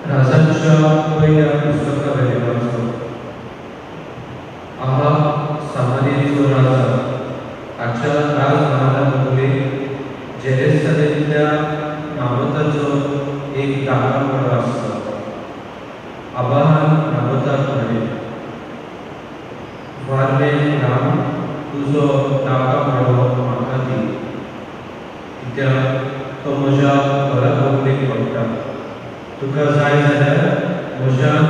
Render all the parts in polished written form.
राजांच्या पहिल्या पुस्तकामध्ये वाचतो जैरेसलांतल्या नाबोताचो एक धाकटो मुलगो आसलो. आब्राहाम नाबोताक म्हणे, वारले राम, तुजो धाकटो मुलगो म्हाका दी, कित्याक तो म्हज्या घरा भोंवडेक पडटा. तुका जाय जाल्यार म्हज्यान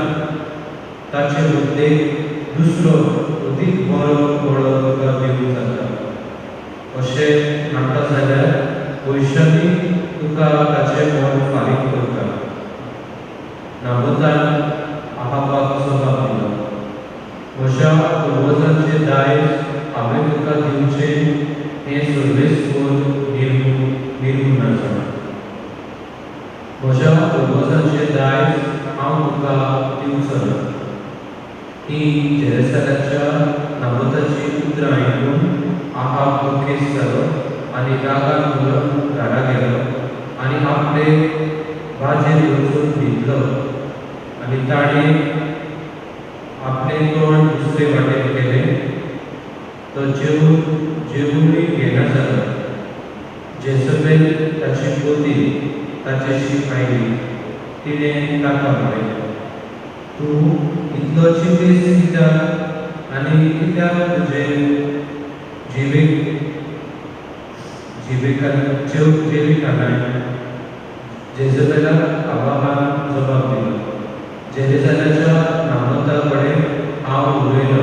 ताचे बदलेक दुसरो अदीक बरो व्हडलो तुका दिवंक जाता. अशें नाका जाल्यार पयशांनी तुका ताचें मोल फारीक करता. नाबोतान आहाबाक जबाब दिलो, म्हज्या पुर्वजांचें दायज हांवें तुका दिवचें हें सर्वेस्पर निर्गुणाचें. म्हज्या पुर्वजांचें दायज हांव तुका दिवचो ना. ही जेरुसलेमाच्या नाबोताची उतरां आयकून आहाब दुखेस्त जालो आनी रागान भरून घरा गेलो आनी आपले बाजेर वचून न्हिदलो. आनी ताणें आपलें तोंड दुसरे वाटेन केलें. तो जेवूनय घेना जालो. जेजबेल ताची पोती ताचेशी आयली. तिणें ताका म्हळें, तूं इतलो चिंतीत कित्याक आनी कित्याक तुजे जिविकानाय? जेजबेलाक आब्राहामान जबाब दिलो, जेरुसलेमाच्या नाबोता कडेन हांव उलयलो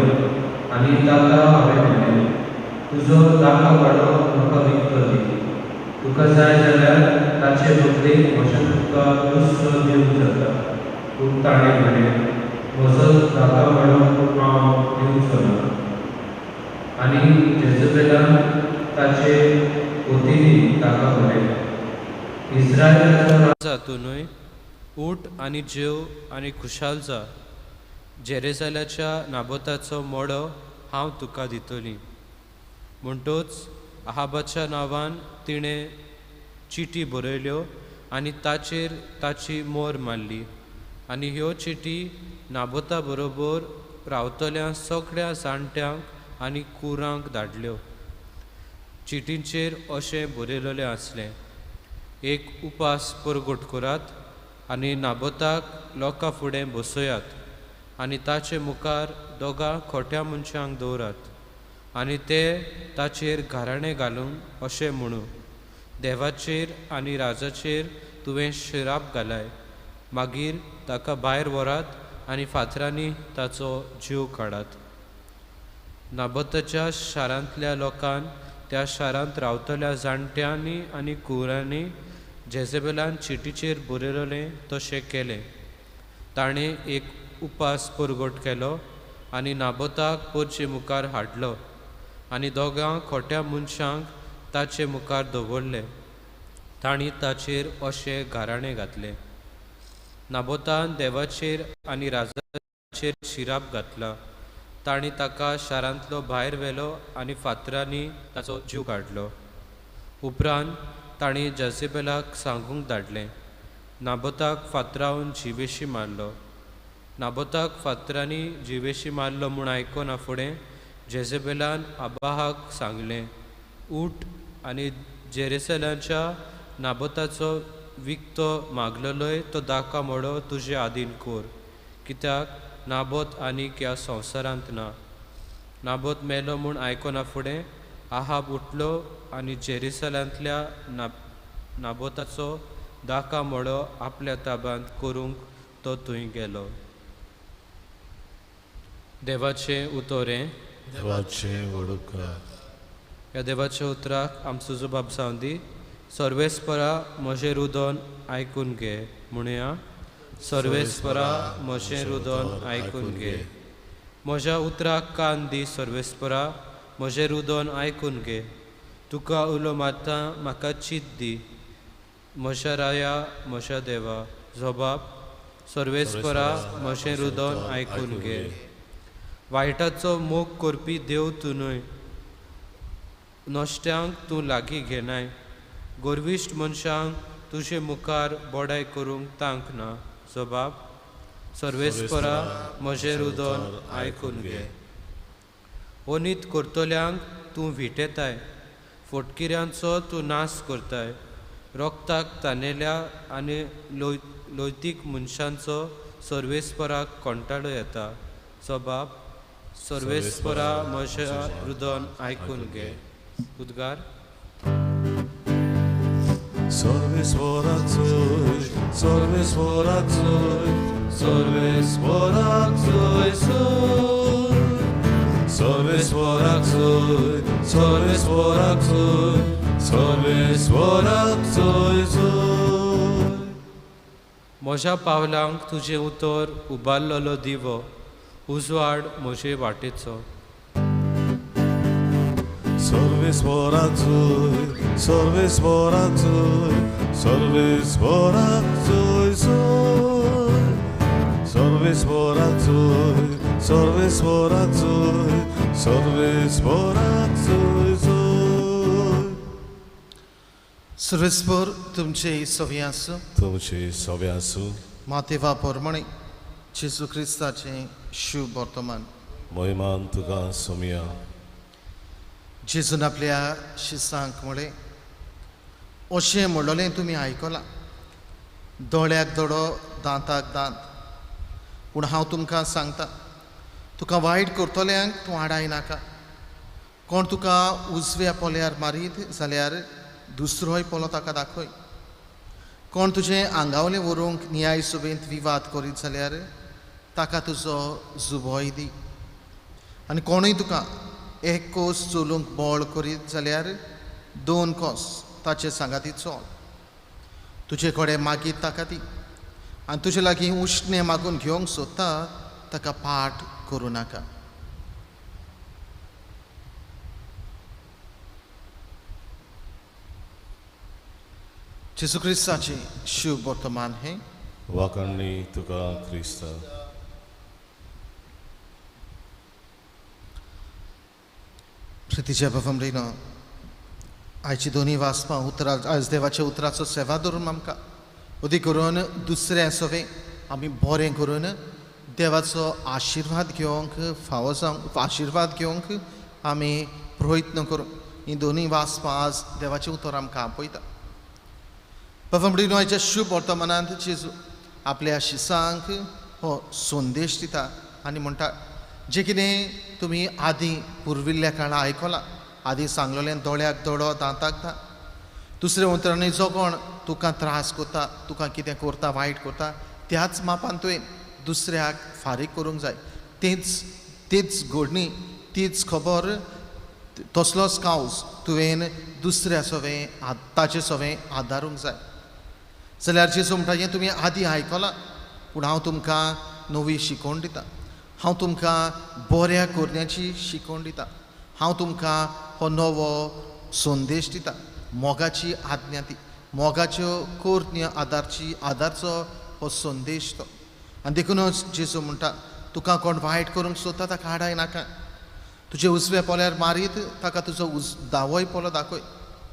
आनी ताका हांवें म्हणलें, तुजो धाकटो वाडो म्हाका विकतो दी. तुका जाय जाल्यार ताचे बदलेक म्हज्यान तुका दुसरो दिवंक जाता. पूण ताणें म्हळें, म्हजो धाकटो वाडो हांव दिवचो ना. आनी जेजबेलान ताचे पोतींनी ताका म्हळें, इस्रायलाचो जा तूं न्हय, ऊठ आनी जेव आनी खुशाल जा. जेरुसलेमाच्या नाबोताचो मोडो हांव तुका दितली. म्हणटूच आहाबाच्या नांवान तिणें चिटी बरयल्यो आनी ताचेर ताची मोर मारली. आनी ह्यो चिटी नाबोता बरोबर रावतल्या सगळ्या जाणट्यांक आनी कुरांक धाडल्यो. चिटींचेर अशें बरयलेलें आसलें, एक उपास परगट करात आनी नाबोताक लोकां फुडें बसयात आनी ताचे मुखार दोगां खोट्या मनशांक दवरात आनी ते ताचेर घाराणें घालूंक अशें म्हणू, देवाचेर आनी राजाचेर तुवें शिराप घालाय. मागीर ताका भायर व्हरात आनी फातरांनी ताचो जीव काडात. नाबोताच्या शारांतल्या लोकान त्या शारांत रावतल्या जाणट्यांनी आनी कुरांनी जेजबेलान चिटीचेर बरयलेलें तशें केलें. ताणें एक उपास परगट केलो आनी नाबोताक परचे मुखार हाडलो आनी दोगां खोट्या मनशांक ताचे मुखार दवरले. तांणी ताचेर अशें घाराणें घातलें, नाबोतान देवाचेर आनी राजाचेर शिराप घातला. तांणी ताका शारांतलो भायर व्हेलो आनी फातरांनी ताचो जीव काडलो. उपरांत तांणी जेजबेलाक सांगूंक धाडलें, नाबोताक फातरावन जिवेशी मारलो. नाबोताक फातरांनी जिवेशी मारलो म्हूण आयकना फुडें जेजबेलान आब्राहामाक सांगलें, ऊठ आनी जेरुसलेमाच्या नाबोताचो विकतो मागलोलोय तो धाकटो मोडो तुजे आदीन कोर, कित्याक नाबोत आनीक ह्या संवसारांत ना. नाबोत मेलो म्हूण आयकना फुडें आहाब उठलो आनी जेरुसलेमांतल्या नाबोताचो धाकटो मोडो आपल्या ताब्यांत करूंक तो थंय गेलो. देवाचें उतोरें. देवाचें वडुकार. ह्या देवाच्या उतराक आमचो जबाब जावन दी. सर्वेस्परा म्हजें रुदन आयकून घे म्हणुया. सर्वेस्परा म्हजें रुदन आयकून घे. म्हज्या उतराक कान दी सर्वेस्परा, म्हजें रुदन आयकून घे. तुका उलो मारता म्हाका चीत दी. म्हज्या राया म्हज्या देवा. जबाब. सर्वेस्परा म्हजें रुदन आयकून घे. वायटाचो मोग करपी देव तूं न्हय, नश्ट्यांक तूं लागीं घेनाय. गोरविश्ट मनशांक तुजे मुखार बोडाय करूंक तांक ना. जबाब. सर्वेस्परा म्हजें रुदन आयकून घे. ओनीत करतल्यांक तूं विटयताय, फटकिऱ्यांचो तूं नाश करताय. रोगताक तानेल्या आनी लोयतीक मनशांचो सर्वेस्पराक कंटाळो येता. सो बाप, सर्वेस्परा म्हज्या हृदयान आयकून घे. उद्गार. सर्वेस्पराक जोय, सर्वेस्पराक जोय, सर्वेस्पराक जोय जोय. सर्वेस्पराक जोय, सर्वेस्पराक जोय, सर्वेस्पराक जोय जोय. म्हज्या पावलांक तुजें उतर उबारलेलो दिवो, उजवाड म्हजे वाटेचो. सर्वेस्पराक जोय, सर्वेस्पराक जोय, सर्वेस्पराक जोय जोय. सर्वेस्पराक जोय, सर्वेस्पराक जोय, सर्वेस्पराक जोय जोय. सर्वेस्पर तुमचे सवी आसूं. तुमची सवी आसूं. मातेवा पोरमणे जेजू क्रिस्ताचे शुभ वर्तमान. मोहिमान तुका सोमिया. जेजून आपल्या शिसांक म्हळे, अशें म्हणलोलें तुमी आयकलां, दोळ्याक दोळो, दांताक दांत. पूण हांव तुमकां सांगता, तुका वायट करतल्यांक तूं आडाय नाका. कोण तुका उजव्या पोल्यार मारीत जाल्यार दुसरोय पोलो ताका दाखय. कोण तुजें आंगावलें व्हरूंक न्याय सभेंत विवाद करीत जाल्यार ताका तुजो जुबोय दी. आनी कोणूय तुका एक कोस चोलूंक बोळ करीत जाल्यार 2 कोस ताचे सांगाती चोल. तुजे कडेन मागीत ताका दी. आनी तुजे लागीं उश्णें मागून घेवंक सोदता ताका पाट करूं नाका. जेजू क्रिस्ताचे शुभ वर्तमान हें. वाकणणी तुका क्रिस्ता. प्रितीच्या बाबा आयची दोनी वाचपां उतरां आयज देवाच्या उतराचो सेवा धरून आमकां उदी करून दुसऱ्या सवे आमी बरें करून देवाचो आशिर्वाद घेवंक फावो जावंक आशिर्वाद घेवंक आमी प्रयत्न करूं. ही दोनी वाचपां आज देवाचें उतर आमकां आपयता. बाबा आयच्या शुभ वर्तमानांत जेजू आपल्या शिसांक हो संदेश दिता आनी म्हणटा, जें कितें तुमी आदीं पुर्विल्ल्या काळां आयकलां, आदीं सांगलोलें दोळ्याक दोळो, दांताक दांत. दुसऱ्या उतरांनी जो कोण तुका त्रास करता, तुका कितें करता, वायट करता, त्याच मापान तुवें दुसऱ्याक फारीक करूंक जाय. तीच घडणी, तीच खबर, तसलोच कावज तुवें दुसऱ्या सवें ताचे सवें आदारूंक जाय. जाल्यार जेजू म्हणटा, हें तुमी आदीं आयकलां, पूण हांव तुमकां नवी शिकवण दिता. हांव तुमकां बऱ्या करण्याची शिकवण दिता. हांव तुमकां हो नवो संदेश दिता. मोगाची आज्ञा ती, मोगाच्यो कोरण्यो आदारचो हो संदेश तो. आनी देखूनच जेजू म्हणटा, तुका कोण वायट करूंक सोदता ताका आडाय नाका. तुजे उजव्या पोल्यार मारीत ताका तुजो दावोय पोलो दाखय.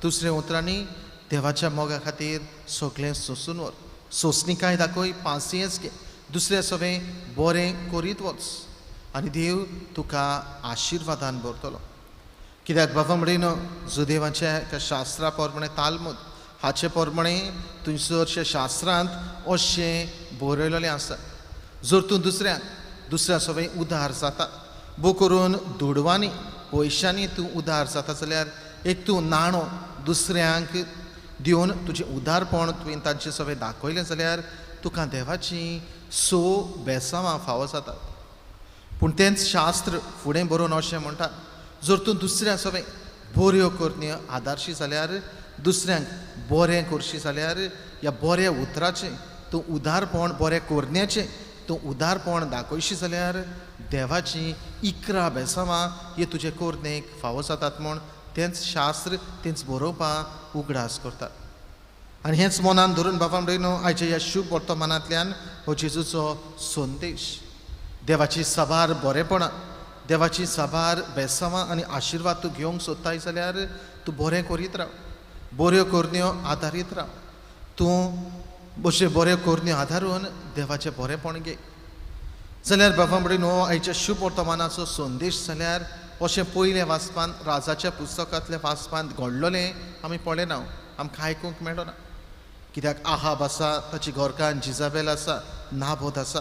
दुसऱ्या उतरांनी देवाच्या मोगा खातीर सगळें सोंसून व्हर. सोंसणीकाय दाखय, पासियेंस घे. दुसऱ्या सवें बरें करीत वच आनी देव तुका आशिर्वादान भरतलो. कित्याक बाबा जुदेवाच्या एका शास्त्रा प्रमाणे तालमूद हाचे प्रमाणे थंयसरच्या शास्त्रांत अशें बरयलेलें आसा, जर तूं दुसऱ्या सवें उदार जाता, बो करून दुडवांनी पयशांनी तूं उदार जाता जाल्यार एक तूं नाणो दुसऱ्यांक दिवन तुजें उदारपण तुवें तांचे सवें दाखयलें जाल्यार तुका देवाची बेसांवां फावो जातात. पूण तेंच शास्त्र फुडें बरोवन अशें म्हणटा, जर तूं दुसऱ्या सवें बऱ्यो करण्यो आदारशी जाल्यार, दुसऱ्यांक बरें करशी जाल्यार, ह्या बऱ्या उतराचें तूं उदारपण, बरें करण्याचें तूं उदारपण दाखयशी जाल्यार देवाची 11 बेसांवां हे तुजे करणेक फावो जातात म्हूण तेंच शास्त्र तेंच बरोवपाक उगडास करता. आनी हेंच मनान धरून बाबा आयच्या ह्या शुभ वर्तमानांतल्यान हो जेजूचो संदेश, देवाची साबार बरेपणां, देवाची साबार बेसांवां आनी आशिर्वाद तूं घेवंक सोदताय जाल्यार तूं बरें करीत राव, बऱ्यो करण्यो आदारीत राव. तूं अशें बऱ्यो करण्यो आदारून देवाचें बरेंपण घे जाल्यार बाबा आयच्या शुभ वर्तमानाचो संदेश जाल्यार अशें पयलें वाचपान, राजाच्या पुस्तकांतल्या वाचपान घडलोलें आमी पळयना, आमकां आयकूंक मेळना. कित्याक आहाब आसा, ताची घोरकान जिजाबेल आसा, नाबोद आसा.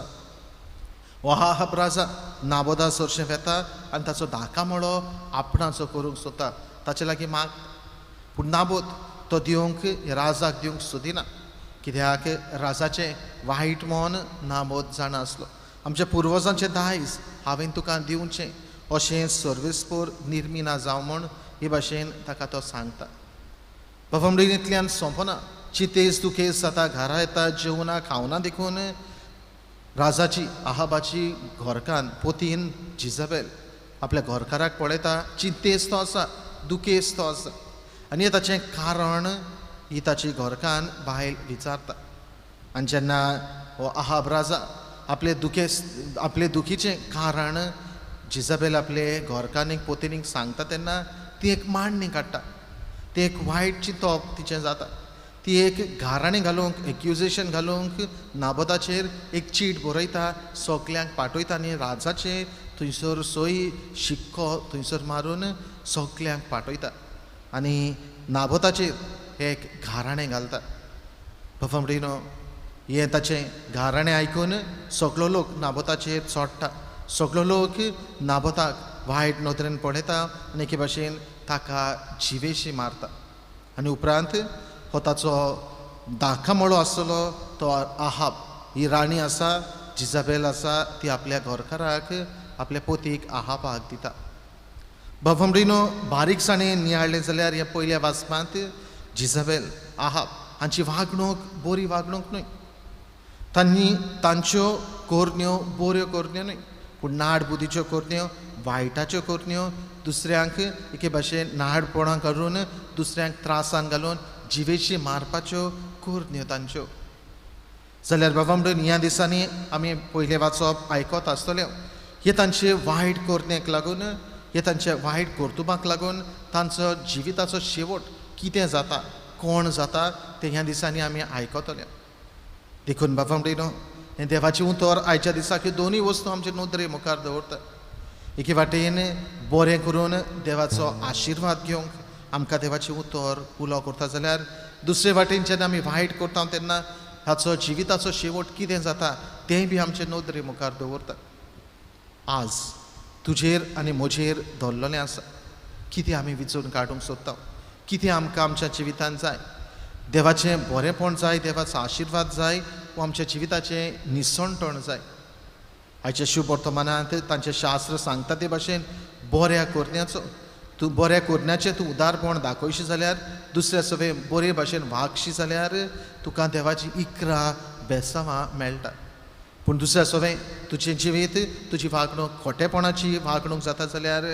हो आहाब राजा नाबोदा सोरशें वेता आनी ताचो धाका मळो आपणाचो करूंक सोदता. ताचे लागीं माग, पूण नाबोद तो दिवंक राजाक दिवंक सोदिना, कित्याक राजाचें वायट मोन नाबोद जाणा आसलो. आमच्या पुर्वजांचें दायज हांवें तुका दिवचें अशें सर्वेस्पोर निर्मिना जावं म्हूण हे भाशेन ताका तो सांगता. बाबमडींतल्यान सोंपना, चितेस दुखेस जाता, घरा येता, जेवना खावना देखून राजाची आहाबाची घोरकान पोतीन जिजाबेल आपल्या घोरकाराक पळयता, चिंतेस तो आसा, दुखेस तो आसा. आनी ताचें कारण ही ताची घोरकान बायल विचारता. आनी जेन्ना हो आहाब राजा आपले दुखीचें कारण जिजाबेल आपले घोरकानीक पोतिनीक सांगता तेन्ना ती एक मांडणी काडटा. ती एक वायट चिंतप तिचें जाता. ती एक घाराणें घालूंक, एक्युजेशन घालूंक नाबोदाचेर एक चीट बरयता, सगल्यांक पाठयता आनी राजाचेर थंयसर सोय शिक्को थंयसर मारून सगल्यांक पाठयता आनी नाबोदाचेर एक घाराणें घालता. बाबमडीनो, हें ताचें घाराणें आयकून सगलो लोक नाबोताचेर चोडटा. सगलो लोक नाबोताक वायट नदरेन पळयता आनी एके भाशेन ताका जिवेशी मारता. आनी उपरांत हो ताचो धाका मळो आसलो तो आहाब, ही राणी आसा, जिजाबेल आसा, ती आपल्या घोरकाराक आपल्या पोतीक आहाबाक दिता. बाबमडीनो, बारीकसाणेन नियाळलें जाल्यार ह्या पयल्या वाचपांत जिजाबेल, आहाब हांची वागणूक बरी वागणूक न्हय. तांच्यो कोरण्यो बऱ्यो कोरण्यो न्हय, पूण नाड बुदीच्यो कोरण्यो, वायटाच्यो कोरण्यो, दुसऱ्यांक एके भाशेन नाडपणां करून दुसऱ्यांक त्रासान घालून जिवेशी मारपाच्यो कोरण्यो तांच्यो. जाल्यार बाबमडीन ह्या दिसांनी आमी पयलें वाचप आयकत आसतले, हे तांचे वायट कोरण्यांक लागून, हे तांच्या वायट कर्तुबाक लागून तांचो जिविताचो शेवट कितें जाता, कोण जाता तें ह्या दिसांनी आमी आयकतले. देखून बाबमडीनो, हें देवाचें उतर आयच्या दिसाक ह्यो दोनूय वस्तू आमचे नदरे मुखार दवरता. एके वाटेन बरें करून देवाचो आशिर्वाद घेवंक आमकां देवाचें उतर उलो करता, जाल्यार दुसरे वाटेन जेन्ना आमी वायट करता तेन्ना हाचो जिविताचो शेवट कितें जाता तेंय बी आमचे नदरे मुखार दवरता. आज तुजेर आनी म्हजेर धरलेलें आसा. कितें आमी विचून काडूंक सोदता, कितें आमकां आमच्या जिवितांत जाय. देवाचें बरेंपण जाय, देवाचो आशिर्वाद जाय, वो आमच्या जिविताचें निसणटण जाय. आयच्या शुभ वर्तमानांत तांचें शास्त्र सांगता ते भाशेन बऱ्या कोरण्याचो तूं बऱ्या कोरण्याचें तूं उदारपण दाखयशी जाल्यार, दुसऱ्या सवे बरे भाशेन वागशी जाल्यार तुका देवाची इकरा बेसांवां मेळटा. पूण दुसऱ्या सवे तुजें जिवीत, तुजी वागणूक खोटेपणाची वागणूक जाता जाल्यार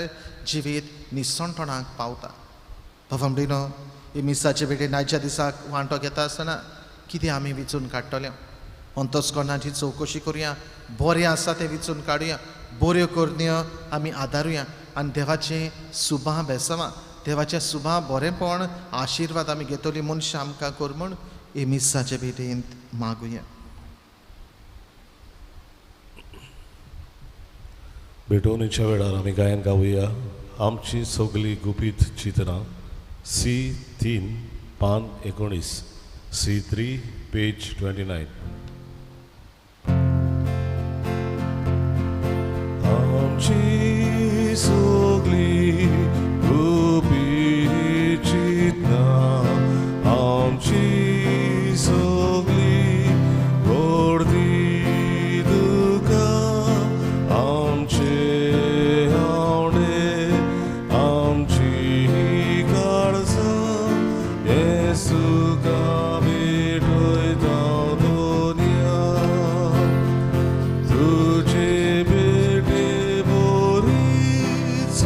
जिवीत निसणटणाक पावता. बाबमडीनो, हे मिसाचे बेटेन आयच्या दिसाक वांटो घेता आसतना कितें आमी विचून काडटले, अंतस्करणाची चवकशी करुया, बरें आसा तें विचून काडुया, बऱ्यो कोरण्यो आमी आदारुया आनी देवाचें सुभां बेसांवां, देवाचें सुभां बरेंपण आशिर्वाद आमी घेतली मनशां आमकां कर म्हूण हे मिसाचे भेटेंत मागुया. भेटवणीच्या वेळार आमी गायन गावुया आमची सगळी गुपीत चिंतनां. C3 पान 19, C3 पेज 29. आमची सगळी गुपीत चिंतनां, आमची सगळी गर्दी तुका, आमचे आवडे, आमची काळजां येसूका भेटयता दोनया. तुजे भेटे बरीच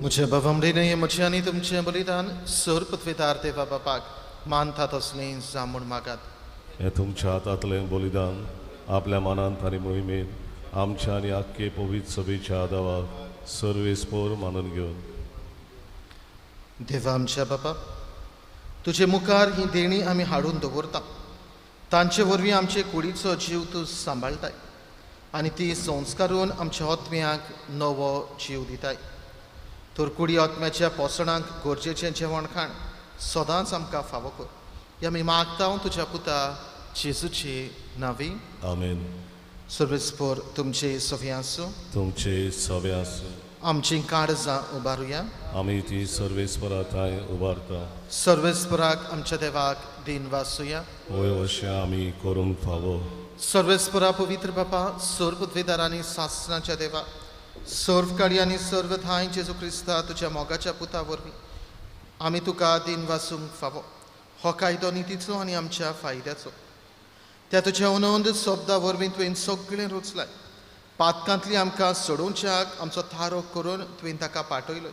म्हज्या बाबमडेने हे म्हजें आनी तुमचें बलिदान सर पृथ्वीदार देवा बापाक मानता तसलें जामून मागात. हे तुमच्या हातांतलें बलिदान आपल्या मनांत आनी मोहिमेंत आमच्या आनी आख्खे पवित्र सभेच्या आदाराक सर्वेस्पोर मानून घेवन. देवा आमच्या बापा, तुजे मुखार ही देणी आमी हाडून दवरता. तांचे वरवीं आमचे कुडीचो जीव तूं सांबाळटाय आनी ती संस्कारून आमच्या आत्म्याक नवो जीव दिताय. तर कुडी आत्म्याच्या पोसणाक गरजेचें जेवण खाण सदांच आमकां फावो कर. हे आमी मागता तुज्या पुता जेजूचे नांवी. आमेन. सर्वेस्पोर तुमचे सवे आसूं. तुमचे सवे आसूं. आमची काळजां उबारुया. आमी ती सर्वेस्परा थंय उबारता. सर्वेस्पराक आमच्या देवाक दिन वासुया. वय अशें आमी करूंक फावो. सर्वेस्परा पवित्र बापा, सर्व पदवीदारांनी सासणाच्या देवा, सर्व काळी आनी सर्व थांय जेजू क्रिस्ता तुज्या मोगाच्या पुता वरवीं आमी तुका दिन वासूंक फावो. हो कायदो नितीचो आनी आमच्या फायद्याचो. त्या तुज्या अनंत शब्दा वरवीं तुवें सगळें रुचलाय. पातकांतली आमकां सोडोवच्याक आमचो थारो करून तुवें ताका पाठयलो.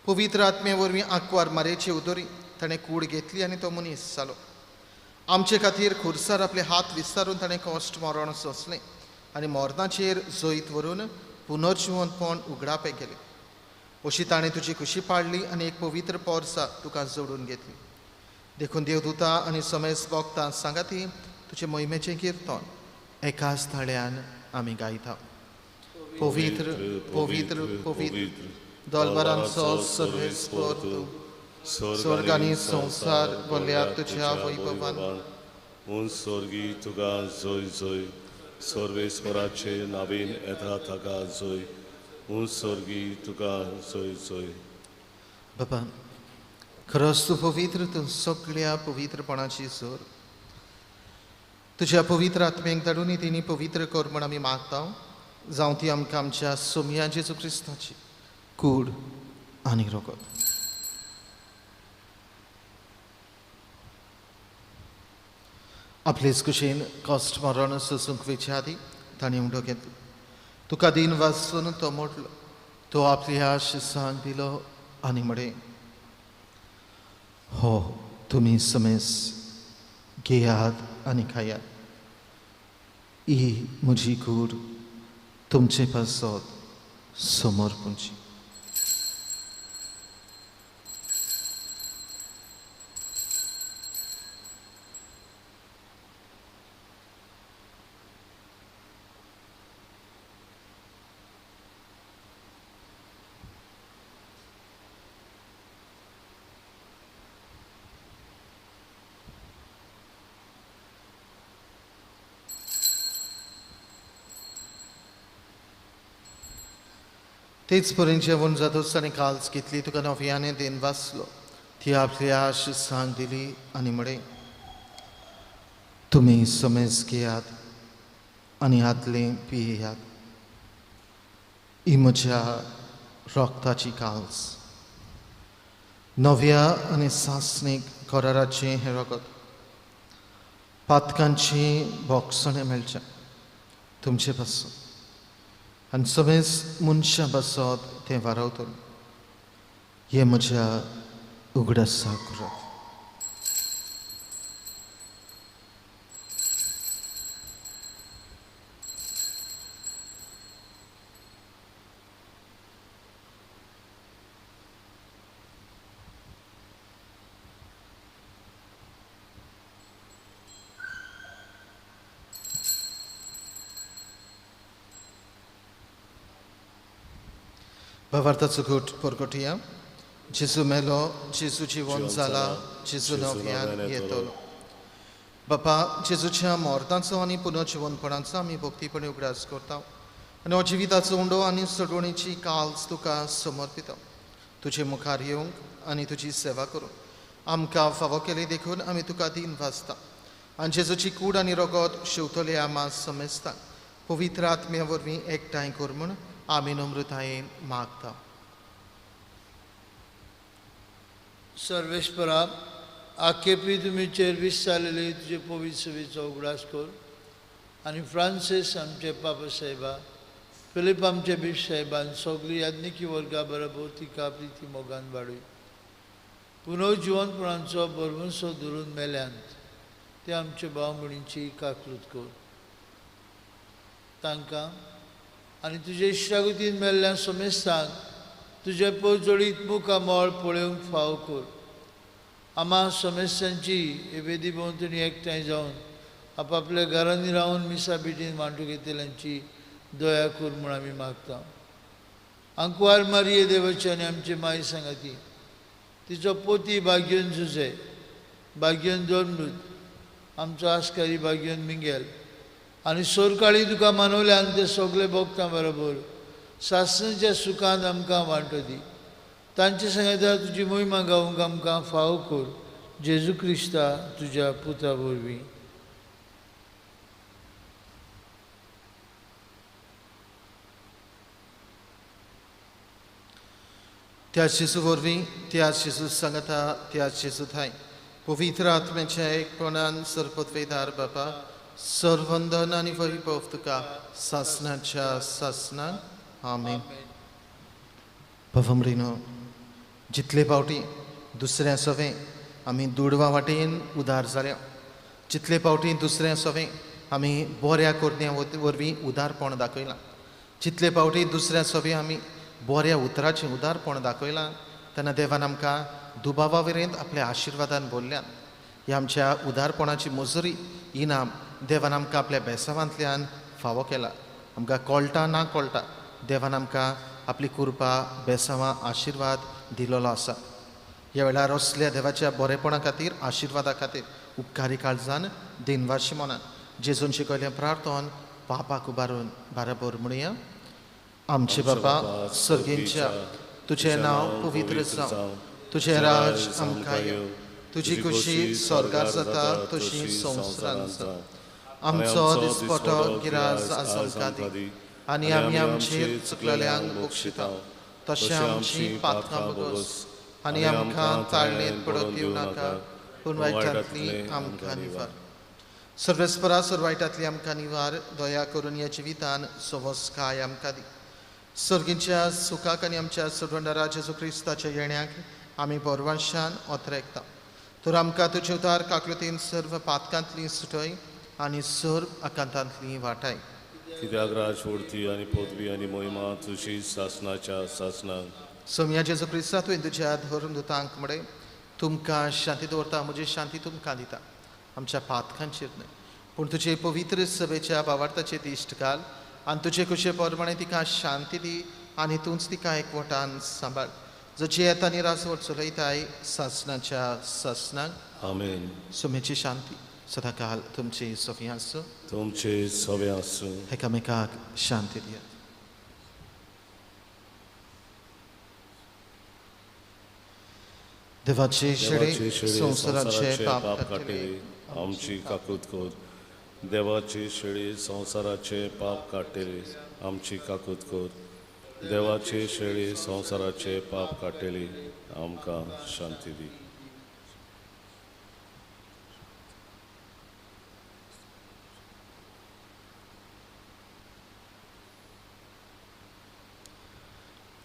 पवित्र आत्मे वरवीं आंकवार मारेची उदोरी ताणें कूड घेतली आनी तो मनीस जालो. आमचे खातीर खुर्सार आपले हात विस्तारून ताणें कश्ट मरण सोंसलें आनी मरणाचेर जैत व्हरून पुनर्जिवनपण उगडापे गेले. अशी ताणें तुजी खुशी पाडली आनी एक पवित्र पोरसा तुका जोडून घेतली. देखून देवदूता आनी समेज भक्तां सांगाती तुजे मोहिमेचें किर्तन एकाच थाळ्यान आमी गायता. पवित्र पवित्र पवित्र दलबरांचो सर्वेस्पोर तूं, स्वर्ग आनी संसार भरल्यात तुज्या वैभवान. म्हूण स्वर्गी तुका जय जय. सर्वेस्पराचे नांवेन येता ताका जय. म्हूण स्वर्गी तुका जय जय. बाबा, खरोच तूं पवित्र, तूं सगळ्या पवित्रपणाची जोर. तुज्या पवित्र आत्म्याक धाडून तिणी पवित्र कर म्हण आमी मागता. जावं ती आमकां आमच्या सोमया जेजू क्रिस्ताची कूड आनी रगत. आपलेच कुशीन कश्ट मरण सोसूंक वेच्या आदी ताणें उंडो घेतलो. तुका दिन वाचून तो मोडलो. तो आपल्या शिसांक दिलो आनी म्हळें, हो तुमी समेस घेयात आनी खायात. ही म्हजी कूड तुमचे पासत समर्पणची. तेच पर्यंत जेवण जातच ताणें काल्स घेतली. तुका नव्याने दिन वाचलो. ती आपल्या शिसांक दिली आनी म्हळें, तुमी समेज घेयात आनी आदलें पियेयात. ही म्हज्या रोगताची काल्स. नव्या आनी सासणीक कराराचें हें रगत. पातकांची भोगसणें मेळचें तुमचे पासून आनी समेज मनशां बसत तें वारवतलें. हें म्हज्या उगडासा कुराक. Bawartaco porgotia, Jesu melo, Jesu jiwon zala, Jesu nowian yetolo. Bapa, Jezuच्या मोर्तांचो आनी पुनर्जिवनपणाचो आमी भक्तीपणे उगडास करता. आनी हो जिविताचो उंडो आनी सोडवणेची काल्स तुका समर्पिता. तुजे मुखार येवंक आनी तुजी सेवा करूंक आमकां फावो केले देखून आमी तुका दिन वाचता. आनी जेजूची कूड आनी रगत शेवतले आमां समेजता. पवित्र आत्म्या वरवीं एकठांय कर म्हूण आमी नम्रतायेन मागता. सर्वेस्परा, आख्खे पृथ्वीचेर विस्तारलेली तुजे पवित्र सेवेचो उगडास कर आनी फ्रांसीस आमचे पापसाहेबा फिलीप आमचे बीश साहेबान सगळी याज्ञिकी वर्गा बरोबर तिका प्रिती मोगान वाडय. पुनर्जिवनपणांचो बरवंसो धरून मेल्यांत ते आमचे भाव भयणींची काकूत कर. तांकां आनी तुजे इश्टागतीन मेल्ल्या समेस्तांक तुजे पजळीत मुखामळ पळोवंक फाव कर. आम्हा समेस्तांची हे वेदी भोंवतणी एकठांय जावन आपापल्या घरांनी रावन मिसा बेटीन मांडूक येतल्यांची दया कर म्हूण आमी मागता. आंकवार मारिये देवाची आनी आमचे माय सांगाती तिचो पोती भाग्योन झुजे भाग्योन दोनूत आमचो आस्कारी भाग्योन मिंगेल आनी सोरकाळी तुका मानवल्यान ते सगळे भोगतां बरोबर सासणाच्या सुखांत आमकां वांटो दी. तांचे सांगता तुजी मोहिमा गावूंक आमकां फाव कर. जेजू क्रिस्ता तुज्या पुता वरवीं. त्या शिशू वरवीं त्या शिशू सांगता त्या शिशू थाय पवित्र आत्म्याच्या एकपणान सरपदवेदार बाबा सर्वंदन आनी वैभव तुका सासणाच्या सासणान. आमीन. पवमरीनो जितले फावटी दुसऱ्या सवें आमी दुडवा वाटेन उदार जाल्या जितले फावटी दुसऱ्या सवें आमी बऱ्या कोरण्या वरवीं उदारपण दाखयलां जितले फावटी दुसऱ्या सवें आमी बऱ्या उतराचें उदारपण दाखयलां तेन्ना देवान आमकां दुबावा वरेंत आपल्या आशिर्वादान भरल्यान ह्या आमच्या उदारपणाची मजुरी इनाम देवान आमकां आपल्या बेसांवांतल्यान फावो केला. आमकां कळटा ना कळटा देवान आमकां आपली कृपा बेसांवां आशिर्वाद दिलोलो आसा. ह्या वेळार असल्या देवाच्या बरेपणा खातीर आशिर्वादा खातीर उपकारी काळजान दिनवाशी मनान जेजून शिकयलें प्रार्थन पापाक उबारून बराबर म्हणुया. आमचे बाबा सर्गेंच्या तुझें नांव पवित्र जावं तुझें राज आमकां येवं तुजी खुशी स्वर्गार जाता तशी संवसारांत जावं. आमचो दिसपटो गिराज आज आमकां दी आनी आमी आमचेर चुकलेल्यांक बक्षिता तशें आमची पातकां बगोस आनी आमकां ताळणेंत पडत दिवं नाका पूण वायटांतली आमकां निवार. सर्वेस्परा सर्वायटांतली आमकां निवार दया करून ह्या जिवितान सवस्काय आमकां दी. सर्गीच्या सुखाक आनी आमच्या सुरवंडरा जेजू क्रिस्ताच्या येण्याक आमी बोरवांशान ओतरेकता. तर आमकां तुजे उदार काकृतीन सर्व पातकांतली सुटय आनी सर्व आकांतांतली वाटाय. कित्याक राजवृत्ती आनी पदवी आनी मोहिमा तुजी सासणाच्या सासणान. सोम्या जेजू क्रिस्ता तुवें तुज्या धरून दुतांक म्हणय तुमकां शांती दवरता म्हजी शांती तुमकां दिता. आमच्या पातकांचेर न्हय पूण तुजे पवित्र सभेच्या भावार्थाचे दिश्ट घाल आनी तुजे कुशे प्रमाणे तिका शांती दी आनी तूंच तिका एकवटान सांबाळ. जची येता आनी रासवट चलयताय सासणाच्या सासणाक. आमेन. सोम्याची शांती सदां काल तुमची सोफी आसूं. तुमचे सवे आसूं. एकामेकाक शांती दियात. देवाचे शेडे संवसाराचे पाप काडटले आमची काकूत कर. देवाचे शेळी संवसाराचे पाप काडटले आमची काकूत कर. देवाचे शेळी संवसाराचे पाप काडटले आमकां शांती दी.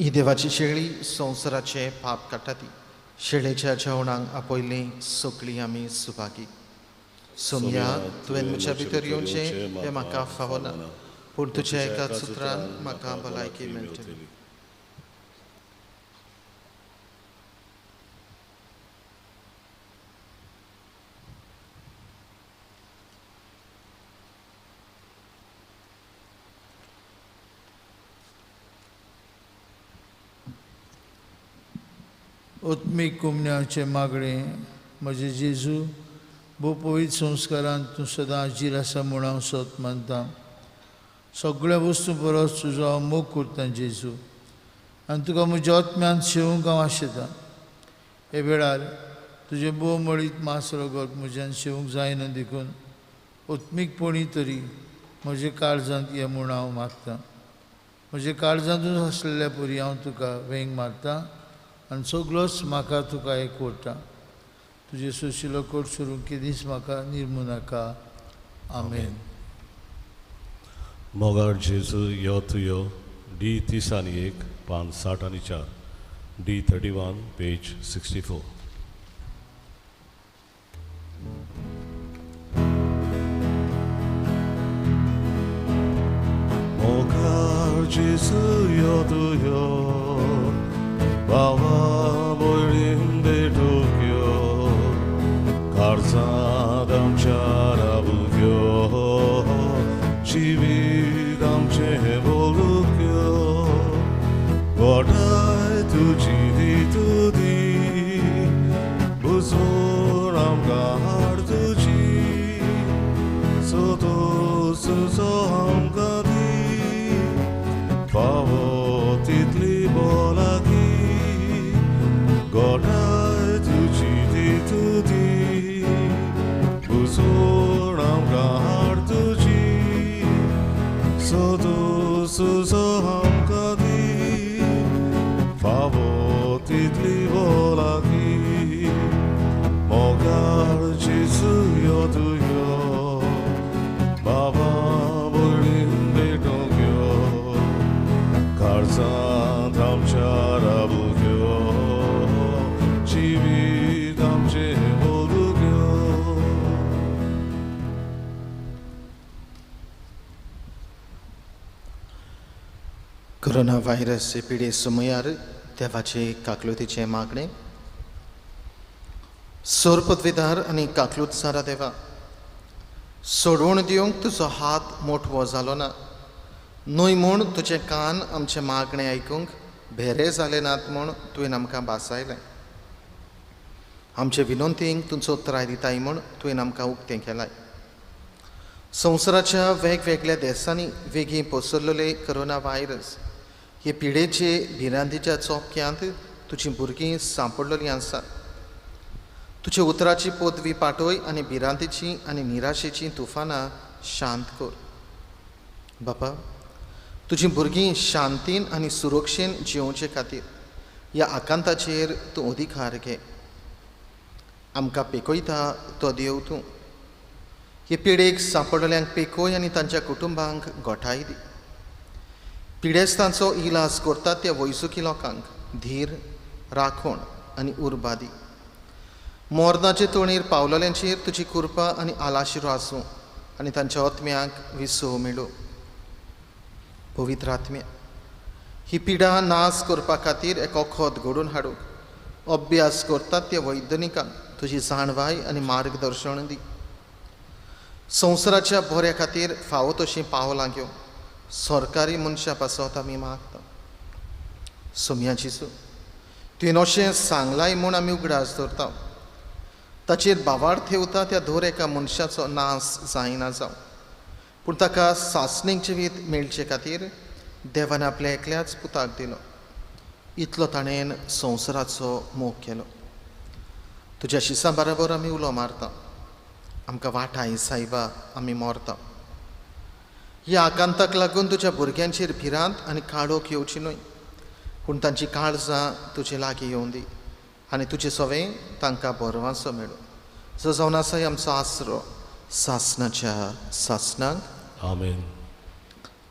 ही देवाची शेळी संवसाराचे पाप काडटा ती शेळेच्या जेवणाक आपयल्ली सगळीं आमी सुभागी. सोम्या तुवें म्हज्या भितर येवचें हें म्हाका फावो ना पूण तुज्या एकाच उतरान म्हाका भलायकी मेळटली. ओत्मीक कुमण्याचे मागणे म्हजे जेजू भोव पवित्र संस्कारांत तूं सदां हाजीर आसा म्हूण हांव सत मानतां. सगळ्या वस्तू परस तुजो हांव मोग करतां जेजू आनी तुका म्हज्या आत्म्यान शेवूंक हांव आशेतां. हे वेळार तुजे बोव मळीत मास रगत म्हज्यान शेवूंक जायना देखून ओत्मीकपणी तरी म्हजे काळजांत ये म्हूण हांव मागतां. म्हजे काळजांतूच आसलेल्या परी हांव तुका वेंग मारतां आनी सगळोच म्हाका तुका एकवटा. तुजे सुशिलो कोट सुरूंक केदींच म्हाका निर्मू नाका. आमेन. मोगाळ जेजू यो तुयो D301 पान 60 आणि 4 D31 पेज 64. मोगाळ जेजू यो तुयो बावा बोळीन बेटोक्यो कारजाद आमच्या राबुक्यो जिवीत आमचे बोलुक्यो गोडाय तुजी दितुदी बुजोर आमकां हाड तुजी सोतो सुजो आमकां दी फावो तितली बोलागी गोडाय तुजी दितुदी बुजोर आमकां हाड तुजी सोतो सुजो आमकां दी फावो तितली बोलागी मोगाळ जेजू यो तुयो बाबा बोळीन बेटोक्यो कारजांत आमच्या राबुक्यो जिवीत आमचे बोलुक्यो. कोरोना व्हायरस पिडे सुमयार देवाचे काकलुतीचे मागणे. सोर पदवीदार आनी काकलूत सारा देवा, सोडवण दिवंक तुजो हात मोठवो जालो ना, न्हय म्हूण तुजे कान आमचे मागणे आयकूंक भेरे जाले नात म्हूण तुवें आमकां बासायलें. आमचे विनंतींक तुमचो त्राय दिताय म्हूण तुवें आमकां उक्तें केलाय. संवसाराच्या वेगवेगळ्या देशांनी वेगळी पसरलेले कोरोना व्हायरस हे पिडेचे भिरांतीच्या चोपक्यांत तुजीं भुरगीं सांपडलेलीं आसात. तुजे उतराची पदवी पाठय आनी भिरांतीची आनी निराशेची तुफानां शांत कर. बापा, तुजीं भुरगीं शांतीन आनी सुरक्षेन जिवचे खातीर ह्या आकांताचेर तूं अधिकार घे. आमकां पेकयता तो देव तूं. हे पिडेक सांपडलेल्यांक पेकय आनी तांच्या कुटुंबांक गोठाय दी. पिडेस्तांचो इलाज करतात त्या वैजकी लोकांक धीर, राखण आनी उर्बा दी. मोर्नाचे तोणेर पावलेल्यांचेर तुजी कृपा आनी आलाशिरो आसूं आनी तांच्या आत्म्याक विसव मेळो. पवित्र आत्म्या, ही पिडा नाश करपा खातीर एक खोत घडोवन हाडूंक अभ्यास करतात त्या वैज्ञानिकांक तुजी जाणवाय आनी मार्गदर्शन दी. संवसाराच्या बऱ्या खातीर फावो तशीं पावलां घेवन सरकारी मनशां पासत आमी मागता. सोम्या जेजू, तुवें अशें सांगलाय म्हूण आमी उगडास धरता. ताचेर बावार ठेवता त्या दर एका मनशाचो नाश जायना जावं, पूण ताका सासणीक जिवीत मेळचे खातीर देवान आपल्या एकल्याच पुताक दिलो. इतलो ताणें संवसाराचो मोग केलो. तुज्या शिसां बरोबर आमी उलो मारता. आमकां वाटाय सायबा, आमी मोरता. ह्या आकांताक लागून तुज्या भुरग्यांचेर भिरांत आनी काळोख येवची न्हय, पूण तांची काळजां तुजे लागीं येवं दी आनी तुजें सवें तांकां बरवासो मेळो. जो जावन आसा आमचो आसरो सासणाच्या सासणाक. आमेन.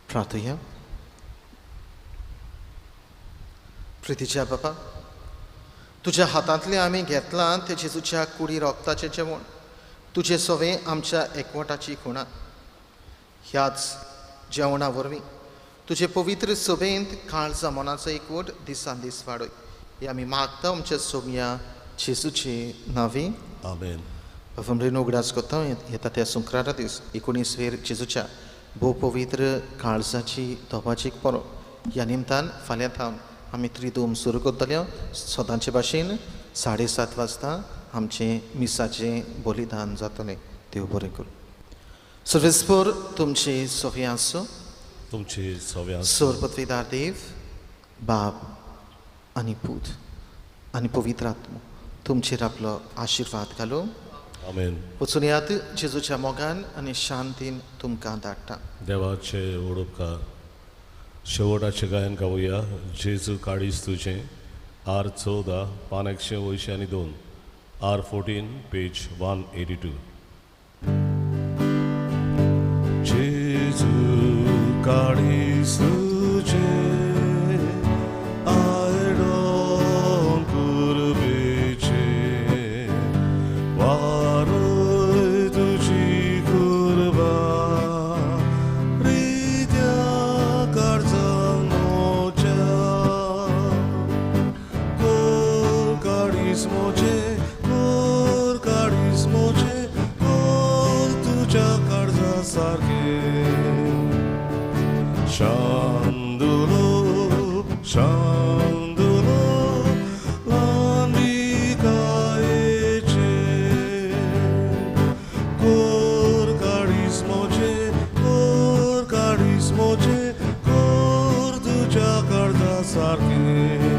प्रार्थया. प्रितीच्या बापा, तुज्या हातांतलें आमी घेतलां तें जेजूच्या कुडी रोगताचें जेवण तुजें सवें आमच्या एकवटाची खुणा. ह्याच जेवणा वरवीं तुजे पवित्र सभेंत काळजा मनाचो एकवट दिसान दीस वाडय. हे आमी मागता आमच्या सोम्या जेजूचे नांवी. आमेन. पफमरेन उगडास कोता येता त्या सुंक्रारा दीस 19 जेजूच्या भोव पवित्र काळजाची तोपाची परो. ह्या निमतान फाल्यां थावन आमी त्रिदूम सुरू करतले. सदांचे भाशेन 7:30 वाजता आमचें मिसाचें बलिदान जातलें. देव बरें करूं. सर्वेस्पर तुमचे सोफे आसो. तुमची सव्या सोर पदवीदार देव, बाब आनी पूत आनी पवित्र आत्मो तुमचेर आपलो आशिर्वाद घालो. आमेन. वचून यात जेजूच्या मोगान आनी शांतीन तुमकां धाडटा. देवाचे उपकार. शेवटाचे गायन गावया. जेजू काळीज तुजें R14 पान 182 R14 पेज 182. जेजू काळीस तुझे आयडोन कुरबेचे वारोय तुझी कुरबा रित्या कारजांगोच्या कोर काळीस मोचे कोर तुझ्या काळजा सारखे शांदुलो लांबिकायेचे कोर काळीस मोचे कोर तुझ्या काळजा सारखे